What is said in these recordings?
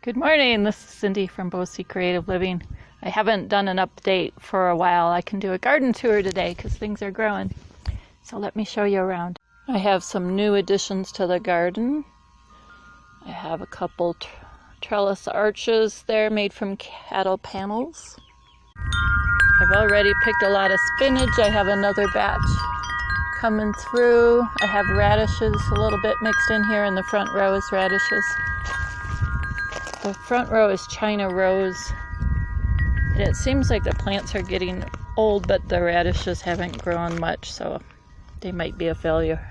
Good morning, this is Cindy from Boise Creative Living. I haven't done an update for a while. I can do a garden tour today because things are growing. So let me show you around. I have some new additions to the garden. I have a couple trellis arches there made from cattle panels. I've already picked a lot of spinach. I have another batch coming through. I have radishes a little bit mixed in here, and the front row is radishes. The front row is China rose. And it seems like the plants are getting old, but the radishes haven't grown much, so they might be a failure.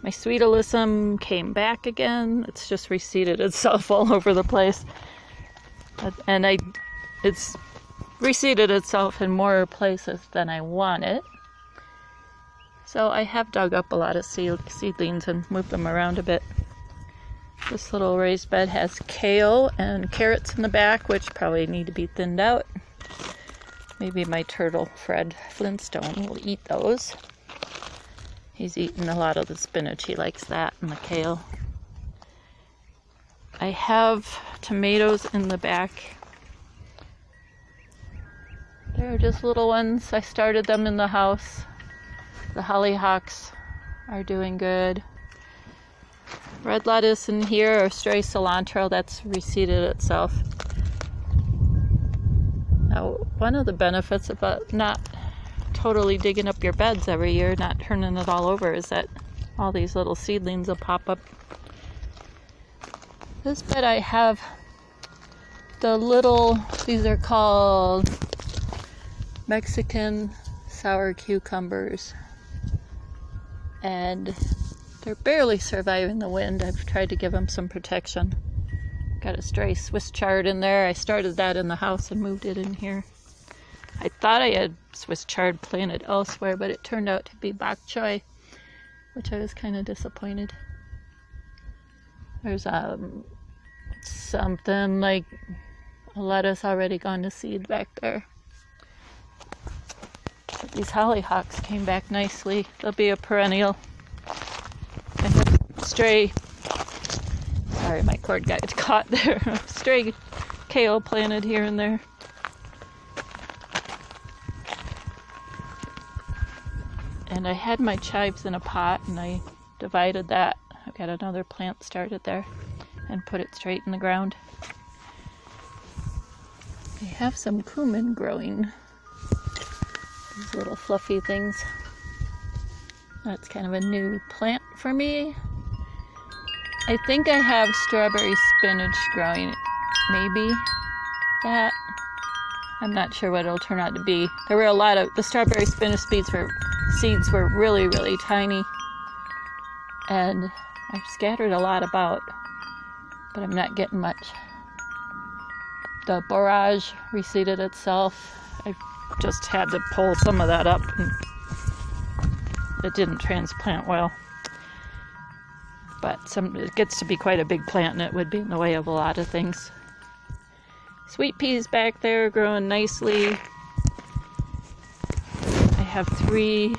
My sweet alyssum came back again. It's just reseeded itself all over the place. And it's reseeded itself in more places than I want it. So I have dug up a lot of seedlings and moved them around a bit. This little raised bed has kale and carrots in the back, which probably need to be thinned out. Maybe my turtle, Fred Flintstone, will eat those. He's eaten a lot of the spinach. He likes that and the kale. I have tomatoes in the back. They're just little ones. I started them in the house. The hollyhocks are doing good. Red lettuce in here, or stray cilantro, that's reseeded itself. Now, one of the benefits about not totally digging up your beds every year, not turning it all over, is that all these little seedlings will pop up. This bed I have these are called Mexican sour cucumbers. And they're barely surviving the wind. I've tried to give them some protection. Got a stray Swiss chard in there. I started that in the house and moved it in here. I thought I had Swiss chard planted elsewhere, but it turned out to be bok choy, which I was kind of disappointed. There's something like a lettuce already gone to seed back there. But these hollyhocks came back nicely. They'll be a perennial. I have stray, sorry, my cord got caught there. Stray kale planted here and there. And I had my chives in a pot and I divided that. I've got another plant started there and put it straight in the ground. I have some cumin growing. These little fluffy things. That's kind of a new plant for me. I think I have strawberry spinach growing. Maybe that. I'm not sure what it'll turn out to be. There were a lot of, the strawberry spinach seeds were really, really tiny. And I've scattered a lot about, but I'm not getting much. The borage reseeded itself. I just had to pull some of that up, and it didn't transplant well. But it gets to be quite a big plant, and it would be in the way of a lot of things. Sweet peas back there growing nicely. I have 3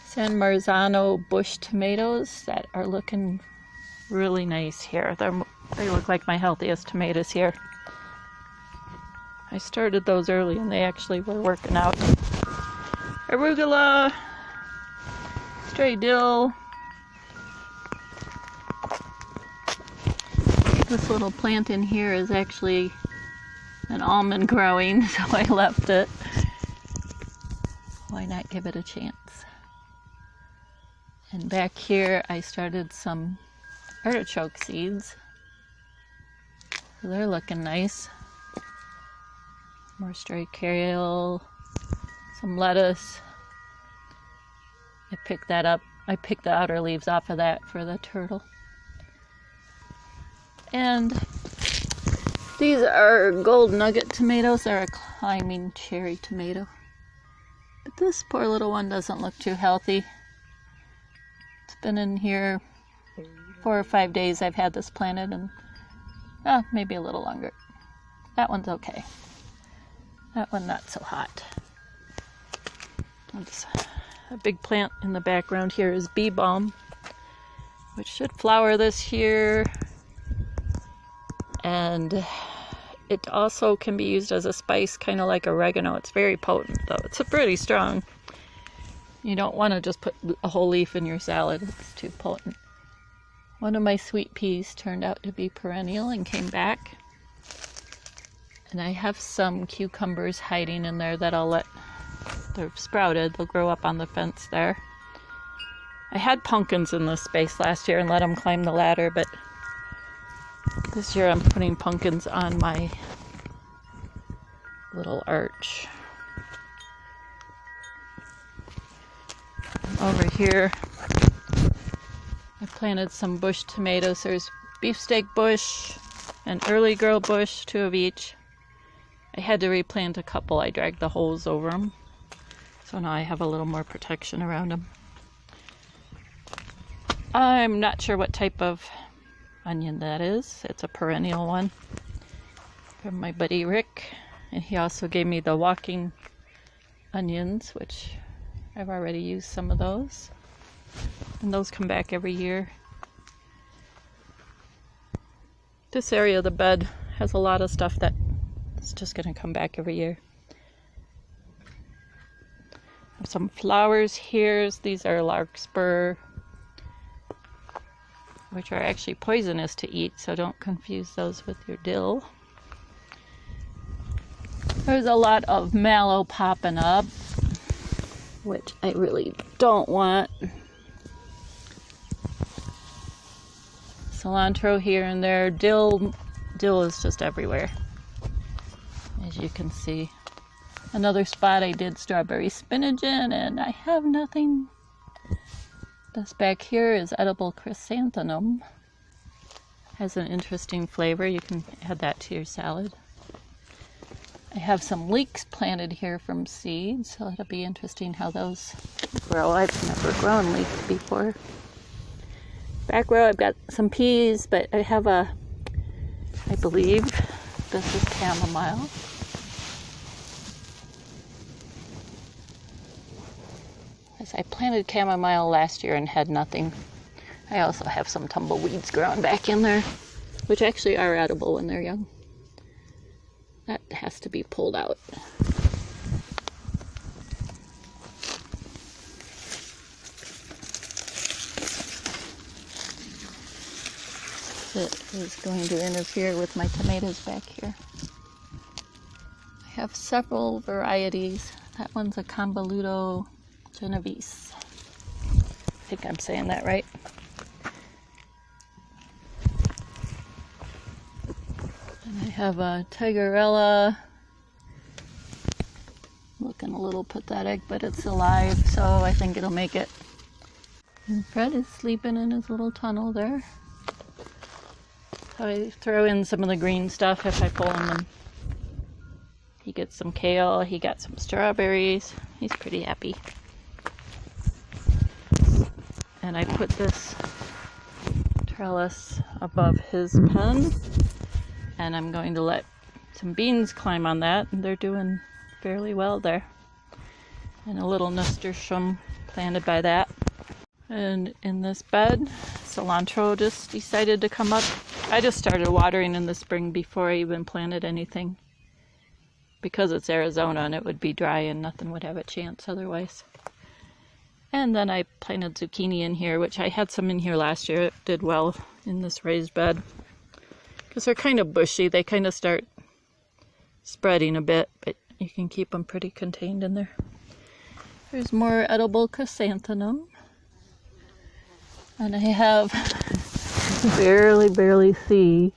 San Marzano bush tomatoes that are looking really nice here. They look like my healthiest tomatoes here. I started those early and they actually were working out. Arugula, stray dill. This little plant in here is actually an almond growing, so I left it. Why not give it a chance? And back here I started some artichoke seeds. So they're looking nice. More stray kale, some lettuce. I picked that up. I picked the outer leaves off of that for the turtle. And these are gold nugget tomatoes. They're a climbing cherry tomato. But this poor little one doesn't look too healthy. It's been in here 4 or 5 days I've had this planted, and maybe a little longer. That one's okay. That one not so hot. A big plant in the background here is bee balm, which should flower this year. And it also can be used as a spice, kind of like oregano. It's very potent, though. It's pretty strong. You don't want to just put a whole leaf in your salad. It's too potent. One of my sweet peas turned out to be perennial and came back. And I have some cucumbers hiding in there that I'll let... They're sprouted. They'll grow up on the fence there. I had pumpkins in this space last year and let them climb the ladder, but this year I'm putting pumpkins on my little arch. Over here, I planted some bush tomatoes. There's beefsteak bush, an early girl bush, 2 of each. I had to replant a couple. I dragged the holes over them. So now I have a little more protection around them. I'm not sure what type of onion that is. It's a perennial one from my buddy Rick. And he also gave me the walking onions, which I've already used some of those. And those come back every year. This area of the bed has a lot of stuff that is just going to come back every year. Some flowers here. These are larkspur, which are actually poisonous to eat, so don't confuse those with your dill. There's a lot of mallow popping up, which I really don't want. Cilantro here and there. Dill is just everywhere, as you can see. Another spot I did strawberry spinach in, and I have nothing. This back here is edible chrysanthemum. Has an interesting flavor. You can add that to your salad. I have some leeks planted here from seeds, so it'll be interesting how those grow. I've never grown leeks before. Back row I've got some peas, but I have I believe this is chamomile. I planted chamomile last year and had nothing. I also have some tumbleweeds growing back in there, which actually are edible when they're young. That has to be pulled out. It is going to interfere with my tomatoes back here. I have several varieties. That one's a convoluto Genovese. I think I'm saying that right. And I have a Tigerella. Looking a little pathetic, but it's alive, so I think it'll make it. And Fred is sleeping in his little tunnel there. So I throw in some of the green stuff if I pull in them. He gets some kale, he got some strawberries. He's pretty happy. And I put this trellis above his pen, and I'm going to let some beans climb on that, and they're doing fairly well there. And a little nasturtium planted by that. And in this bed, cilantro just decided to come up. I just started watering in the spring before I even planted anything, because it's Arizona and it would be dry and nothing would have a chance otherwise. And then I planted zucchini in here, which I had some in here last year. It did well in this raised bed. Because they're kind of bushy. They kind of start spreading a bit, but you can keep them pretty contained in there. There's more edible chrysanthemum. And I have, barely see,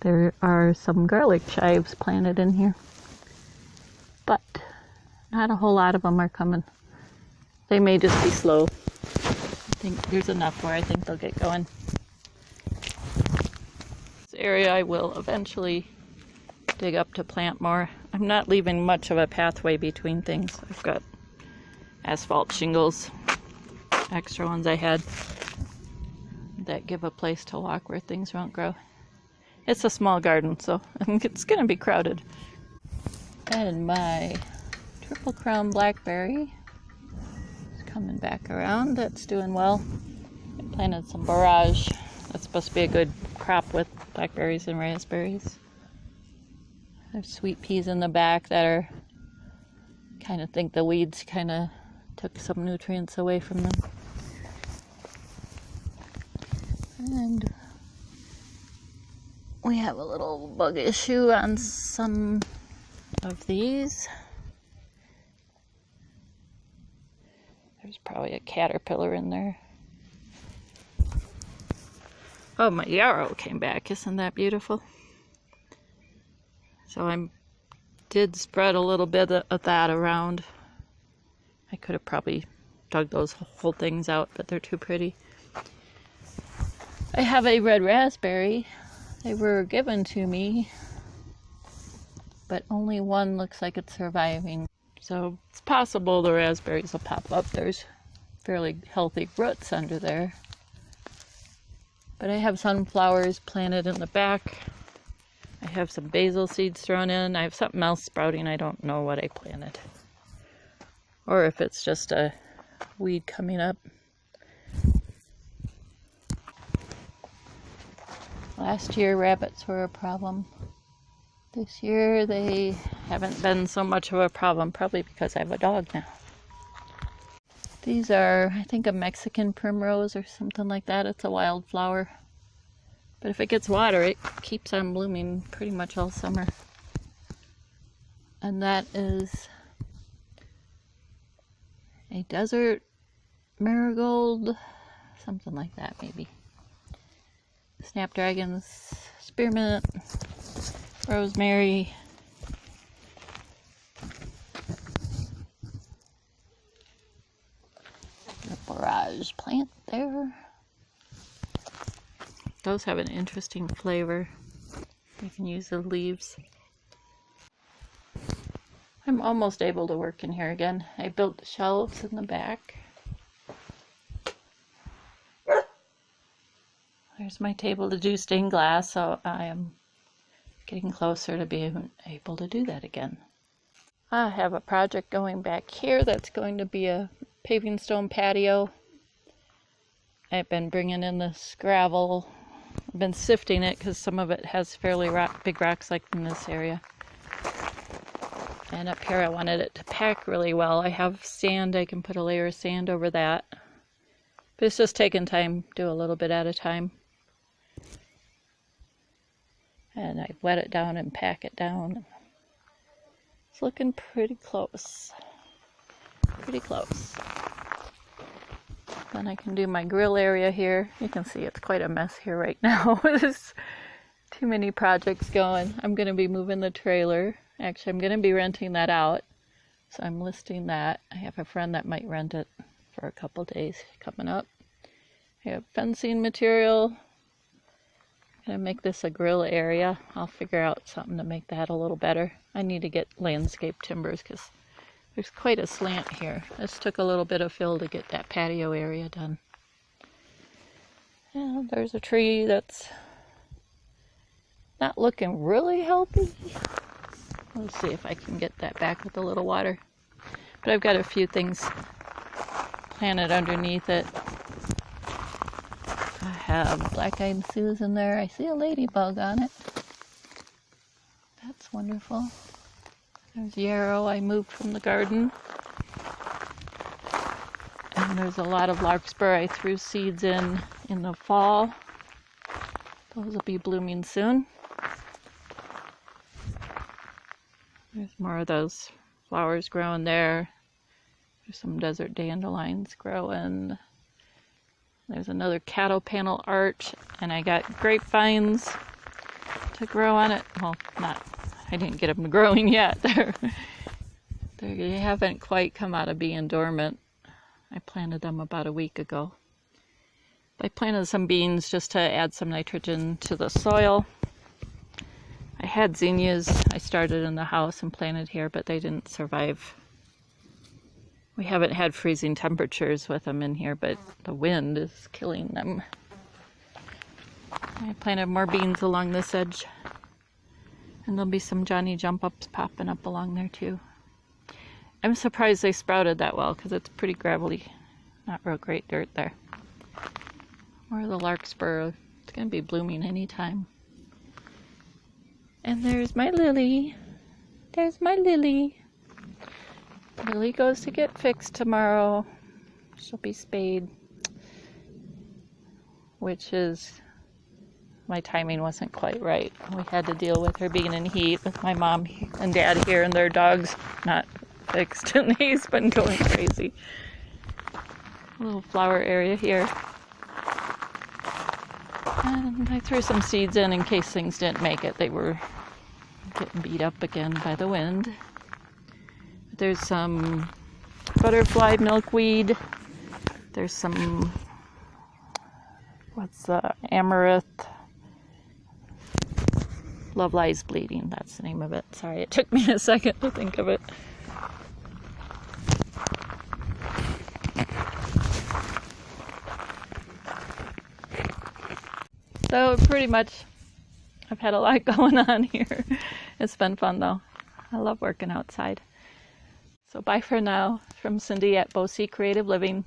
there are some garlic chives planted in here. But not a whole lot of them are coming. They may just be slow. I think there's enough where I think they'll get going. This area I will eventually dig up to plant more. I'm not leaving much of a pathway between things. I've got asphalt shingles, extra ones I had, that give a place to walk where things won't grow. It's a small garden, so I think it's going to be crowded. And my triple crown blackberry is coming back around. That's doing well. I planted some barrage That's supposed to be a good crop with blackberries and raspberries. There's sweet peas in the back that are, kind of think the weeds kind of took some nutrients away from them. And we have a little bug issue on some of these. There's probably a caterpillar in there. Oh, my yarrow came back. Isn't that beautiful? So I did spread a little bit of that around. I could have probably dug those whole things out, but they're too pretty. I have a red raspberry. They were given to me, but only one looks like it's surviving. So it's possible the raspberries will pop up. There's fairly healthy roots under there. But I have sunflowers planted in the back. I have some basil seeds thrown in. I have something else sprouting. I don't know what I planted. Or if it's just a weed coming up. Last year rabbits were a problem. This year they haven't been so much of a problem, probably because I have a dog now. These are, I think, a Mexican primrose or something like that. It's a wildflower. But if it gets water, it keeps on blooming pretty much all summer. And that is a desert marigold, something like that maybe. Snapdragons, spearmint, rosemary, the barrage plant there. Those have an interesting flavor. You can use the leaves. I'm almost able to work in here again. I built the shelves in the back. There's my table to do stained glass, so I am getting closer to being able to do that again. I have a project going back here that's going to be a paving stone patio. I've been bringing in this gravel. I've been sifting it because some of it has fairly big rocks like in this area. And up here I wanted it to pack really well. I have sand, I can put a layer of sand over that. But it's just taking time, do a little bit at a time. And I wet it down and pack it down. It's looking pretty close. Pretty close. Then I can do my grill area here. You can see it's quite a mess here right now. There's too many projects going. I'm going to be moving the trailer. Actually, I'm going to be renting that out. So I'm listing that. I have a friend that might rent it for a couple days coming up. I have fencing material. I'm going to make this a grill area. I'll figure out something to make that a little better. I need to get landscape timbers because there's quite a slant here. This took a little bit of fill to get that patio area done. And there's a tree that's not looking really healthy. Let's see if I can get that back with a little water. But I've got a few things planted underneath it. I have black-eyed Sues in there. I see a ladybug on it. That's wonderful. There's yarrow I moved from the garden. And there's a lot of larkspur I threw seeds in the fall. Those will be blooming soon. There's more of those flowers growing there. There's some desert dandelions growing. There's another cattle panel arch, and I got grapevines to grow on it. Well, I didn't get them growing yet. They haven't quite come out of being dormant. I planted them about a week ago. I planted some beans just to add some nitrogen to the soil. I had zinnias I started in the house and planted here, but they didn't survive. We haven't had freezing temperatures with them in here, but the wind is killing them. I planted more beans along this edge. And there'll be some Johnny jump ups popping up along there too. I'm surprised they sprouted that well because it's pretty gravelly. Not real great dirt there. More of the larkspur It's going to be blooming anytime. And there's my lily. There's my lily. Lily goes to get fixed tomorrow. She'll be spayed. Which is, my timing wasn't quite right. We had to deal with her being in heat with my mom and dad here and their dogs not fixed. And he's been going crazy. A little flower area here. And I threw some seeds in case things didn't make it. They were getting beat up again by the wind. There's some butterfly milkweed. There's some, amaranth. Love Lies Bleeding, that's the name of it. Sorry, it took me a second to think of it. So pretty much, I've had a lot going on here. It's been fun though. I love working outside. So bye for now from Cindy at Boise Creative Living.